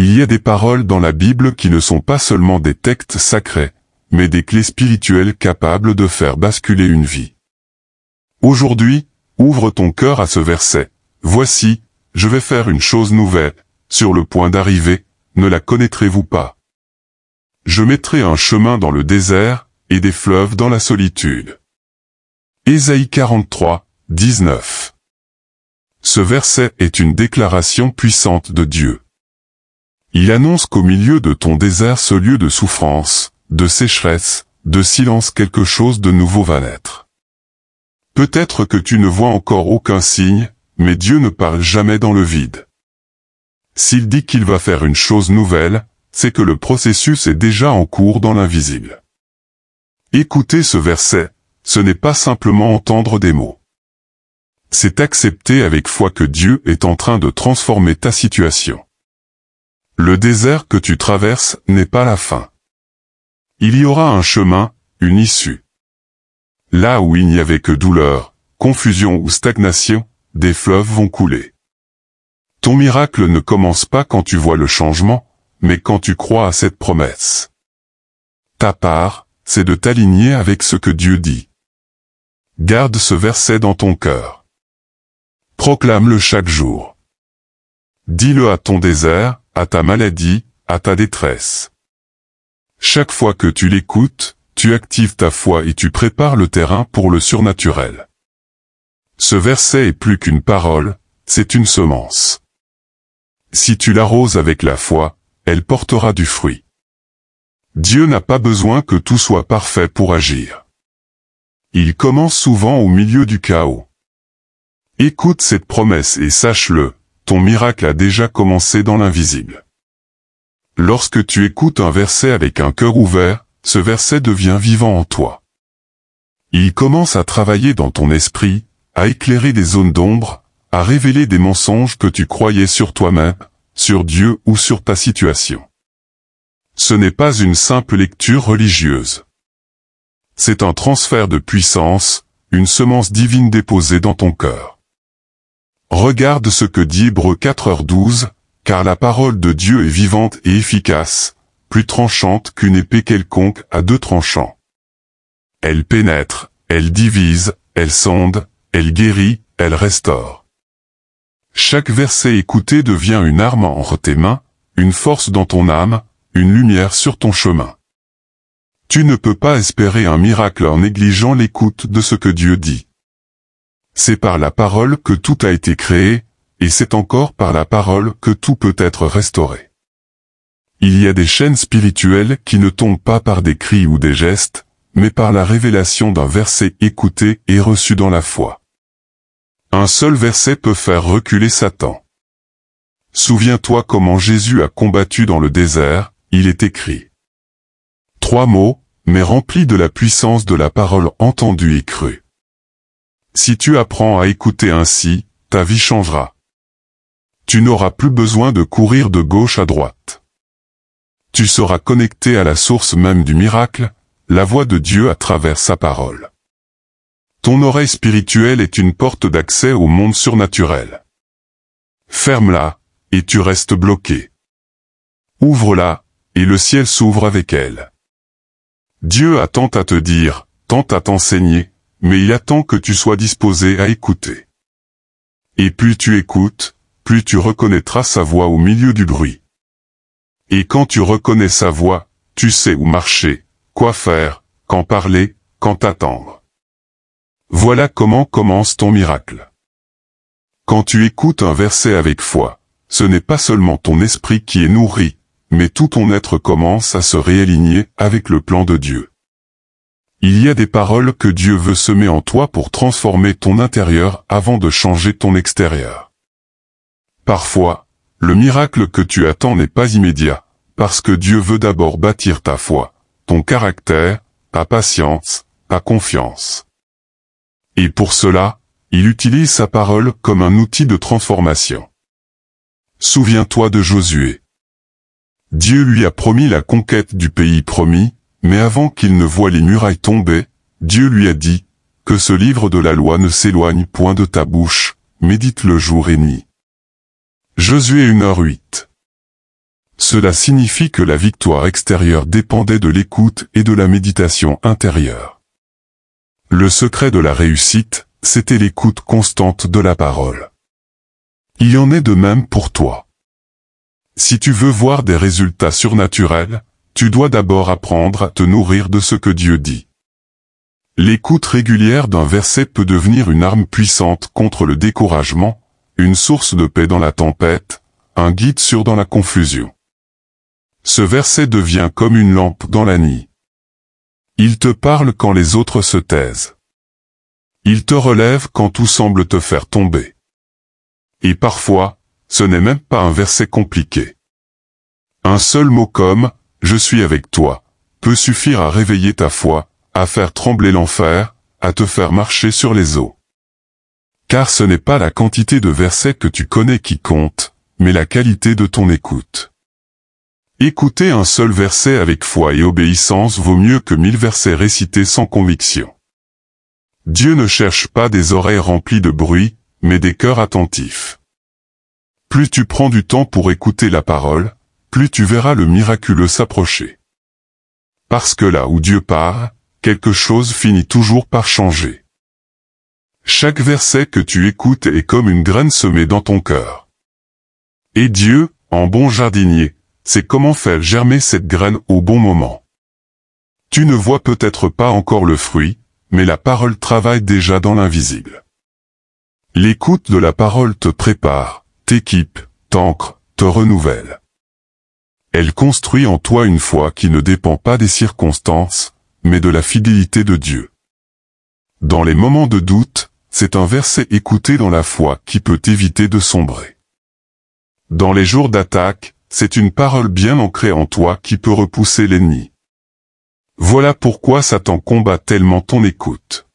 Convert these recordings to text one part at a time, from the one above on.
Il y a des paroles dans la Bible qui ne sont pas seulement des textes sacrés, mais des clés spirituelles capables de faire basculer une vie. Aujourd'hui, ouvre ton cœur à ce verset. Voici, je vais faire une chose nouvelle, sur le point d'arriver, ne la connaîtrez-vous pas? Je mettrai un chemin dans le désert, et des fleuves dans la solitude. Ésaïe 43, 19. Ce verset est une déclaration puissante de Dieu. Il annonce qu'au milieu de ton désert, ce lieu de souffrance, de sécheresse, de silence, quelque chose de nouveau va naître. Peut-être que tu ne vois encore aucun signe, mais Dieu ne parle jamais dans le vide. S'il dit qu'il va faire une chose nouvelle, c'est que le processus est déjà en cours dans l'invisible. Écouter ce verset, ce n'est pas simplement entendre des mots. C'est accepter avec foi que Dieu est en train de transformer ta situation. Le désert que tu traverses n'est pas la fin. Il y aura un chemin, une issue. Là où il n'y avait que douleur, confusion ou stagnation, des fleuves vont couler. Ton miracle ne commence pas quand tu vois le changement, mais quand tu crois à cette promesse. Ta part, c'est de t'aligner avec ce que Dieu dit. Garde ce verset dans ton cœur. Proclame-le chaque jour. Dis-le à ton désert, à ta maladie, à ta détresse. Chaque fois que tu l'écoutes, tu actives ta foi et tu prépares le terrain pour le surnaturel. Ce verset est plus qu'une parole, c'est une semence. Si tu l'arroses avec la foi, elle portera du fruit. Dieu n'a pas besoin que tout soit parfait pour agir. Il commence souvent au milieu du chaos. Écoute cette promesse et sache-le, ton miracle a déjà commencé dans l'invisible. Lorsque tu écoutes un verset avec un cœur ouvert, ce verset devient vivant en toi. Il commence à travailler dans ton esprit, à éclairer des zones d'ombre, à révéler des mensonges que tu croyais sur toi-même, sur Dieu ou sur ta situation. Ce n'est pas une simple lecture religieuse. C'est un transfert de puissance, une semence divine déposée dans ton cœur. Regarde ce que dit Hébreux 4h12, car la parole de Dieu est vivante et efficace, plus tranchante qu'une épée quelconque à deux tranchants. Elle pénètre, elle divise, elle sonde, elle guérit, elle restaure. Chaque verset écouté devient une arme entre tes mains, une force dans ton âme, une lumière sur ton chemin. Tu ne peux pas espérer un miracle en négligeant l'écoute de ce que Dieu dit. C'est par la parole que tout a été créé, et c'est encore par la parole que tout peut être restauré. Il y a des chaînes spirituelles qui ne tombent pas par des cris ou des gestes, mais par la révélation d'un verset écouté et reçu dans la foi. Un seul verset peut faire reculer Satan. Souviens-toi comment Jésus a combattu dans le désert, il est écrit. 3 mots, mais remplis de la puissance de la parole entendue et crue. Si tu apprends à écouter ainsi, ta vie changera. Tu n'auras plus besoin de courir de gauche à droite. Tu seras connecté à la source même du miracle, la voix de Dieu à travers sa parole. Ton oreille spirituelle est une porte d'accès au monde surnaturel. Ferme-la, et tu restes bloqué. Ouvre-la, et le ciel s'ouvre avec elle. Dieu a tant à te dire, tant à t'enseigner, mais il attend que tu sois disposé à écouter. Et plus tu écoutes, plus tu reconnaîtras sa voix au milieu du bruit. Et quand tu reconnais sa voix, tu sais où marcher, quoi faire, quand parler, quand attendre. Voilà comment commence ton miracle. Quand tu écoutes un verset avec foi, ce n'est pas seulement ton esprit qui est nourri, mais tout ton être commence à se réaligner avec le plan de Dieu. Il y a des paroles que Dieu veut semer en toi pour transformer ton intérieur avant de changer ton extérieur. Parfois, le miracle que tu attends n'est pas immédiat, parce que Dieu veut d'abord bâtir ta foi, ton caractère, ta patience, ta confiance. Et pour cela, il utilise sa parole comme un outil de transformation. Souviens-toi de Josué. Dieu lui a promis la conquête du pays promis, mais avant qu'il ne voie les murailles tomber, Dieu lui a dit, « Que ce livre de la loi ne s'éloigne point de ta bouche, médite-le jour et nuit. » Josué 1h08. Cela signifie que la victoire extérieure dépendait de l'écoute et de la méditation intérieure. Le secret de la réussite, c'était l'écoute constante de la parole. Il y en est de même pour toi. Si tu veux voir des résultats surnaturels, tu dois d'abord apprendre à te nourrir de ce que Dieu dit. L'écoute régulière d'un verset peut devenir une arme puissante contre le découragement, une source de paix dans la tempête, un guide sûr dans la confusion. Ce verset devient comme une lampe dans la nuit. Il te parle quand les autres se taisent. Il te relève quand tout semble te faire tomber. Et parfois, ce n'est même pas un verset compliqué. Un seul mot comme « Je suis avec toi » peut suffire à réveiller ta foi, à faire trembler l'enfer, à te faire marcher sur les eaux. Car ce n'est pas la quantité de versets que tu connais qui compte, mais la qualité de ton écoute. Écouter un seul verset avec foi et obéissance vaut mieux que 1000 versets récités sans conviction. Dieu ne cherche pas des oreilles remplies de bruit, mais des cœurs attentifs. Plus tu prends du temps pour écouter la parole, plus tu verras le miraculeux s'approcher. Parce que là où Dieu parle, quelque chose finit toujours par changer. Chaque verset que tu écoutes est comme une graine semée dans ton cœur. Et Dieu, en bon jardinier, sait comment faire germer cette graine au bon moment. Tu ne vois peut-être pas encore le fruit, mais la parole travaille déjà dans l'invisible. L'écoute de la parole te prépare, t'équipe, t'ancre, te renouvelle. Elle construit en toi une foi qui ne dépend pas des circonstances, mais de la fidélité de Dieu. Dans les moments de doute, c'est un verset écouté dans la foi qui peut t'éviter de sombrer. Dans les jours d'attaque, c'est une parole bien ancrée en toi qui peut repousser l'ennemi. Voilà pourquoi Satan combat tellement ton écoute.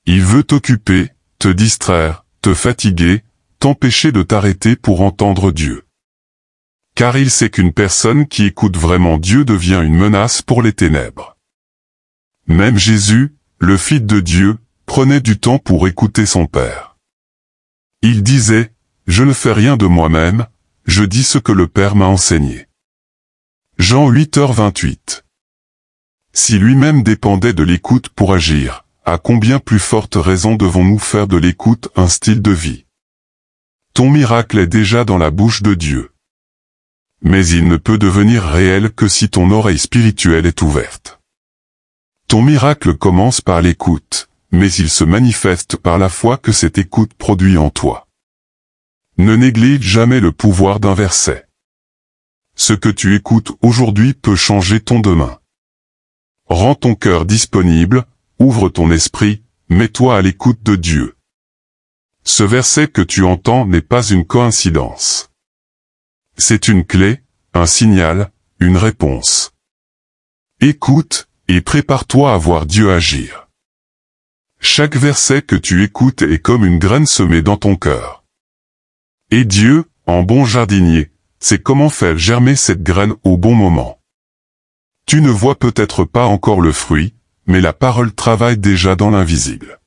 Il veut t'occuper, te distraire, te fatiguer, t'empêcher de t'arrêter pour entendre Dieu. Car il sait qu'une personne qui écoute vraiment Dieu devient une menace pour les ténèbres. Même Jésus, le Fils de Dieu, prenait du temps pour écouter son Père. Il disait, « Je ne fais rien de moi-même, je dis ce que le Père m'a enseigné. » Jean 8h28. Si lui-même dépendait de l'écoute pour agir, à combien plus forte raison devons-nous faire de l'écoute un style de vie? Ton miracle est déjà dans la bouche de Dieu. Mais il ne peut devenir réel que si ton oreille spirituelle est ouverte. Ton miracle commence par l'écoute, mais il se manifeste par la foi que cette écoute produit en toi. Ne néglige jamais le pouvoir d'un verset. Ce que tu écoutes aujourd'hui peut changer ton demain. Rends ton cœur disponible, ouvre ton esprit, mets-toi à l'écoute de Dieu. Ce verset que tu entends n'est pas une coïncidence. C'est une clé, un signal, une réponse. Écoute, et prépare-toi à voir Dieu agir. Chaque verset que tu écoutes est comme une graine semée dans ton cœur. Et Dieu, en bon jardinier, sait comment faire germer cette graine au bon moment. Tu ne vois peut-être pas encore le fruit, mais la parole travaille déjà dans l'invisible.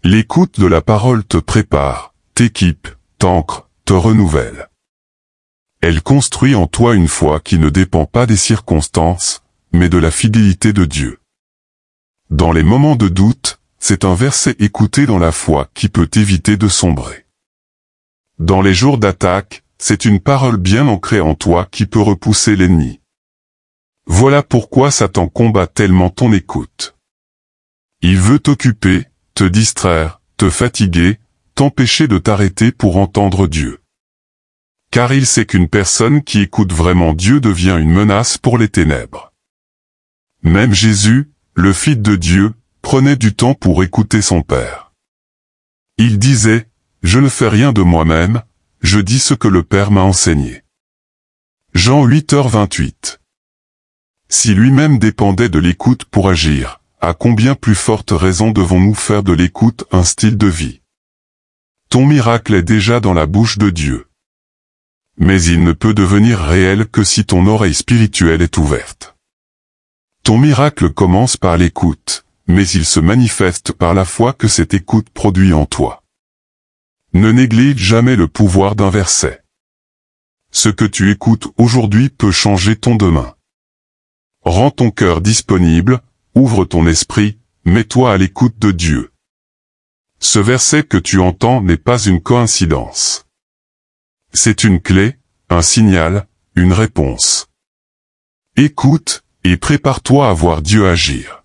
L'écoute de la parole te prépare, t'équipe, t'ancre, te renouvelle. Elle construit en toi une foi qui ne dépend pas des circonstances, mais de la fidélité de Dieu. Dans les moments de doute, c'est un verset écouté dans la foi qui peut t'éviter de sombrer. Dans les jours d'attaque, c'est une parole bien ancrée en toi qui peut repousser l'ennemi. Voilà pourquoi Satan combat tellement ton écoute. Il veut t'occuper, te distraire, te fatiguer, t'empêcher de t'arrêter pour entendre Dieu. Car il sait qu'une personne qui écoute vraiment Dieu devient une menace pour les ténèbres. Même Jésus, le Fils de Dieu, prenait du temps pour écouter son Père. Il disait, « Je ne fais rien de moi-même, je dis ce que le Père m'a enseigné. » Jean 8h28. Si lui-même dépendait de l'écoute pour agir, à combien plus forte raison devons-nous faire de l'écoute un style de vie? Ton miracle est déjà dans la bouche de Dieu. Mais il ne peut devenir réel que si ton oreille spirituelle est ouverte. Ton miracle commence par l'écoute, mais il se manifeste par la foi que cette écoute produit en toi. Ne néglige jamais le pouvoir d'un verset. Ce que tu écoutes aujourd'hui peut changer ton demain. Rends ton cœur disponible, ouvre ton esprit, mets-toi à l'écoute de Dieu. Ce verset que tu entends n'est pas une coïncidence. C'est une clé, un signal, une réponse. Écoute, et prépare-toi à voir Dieu agir.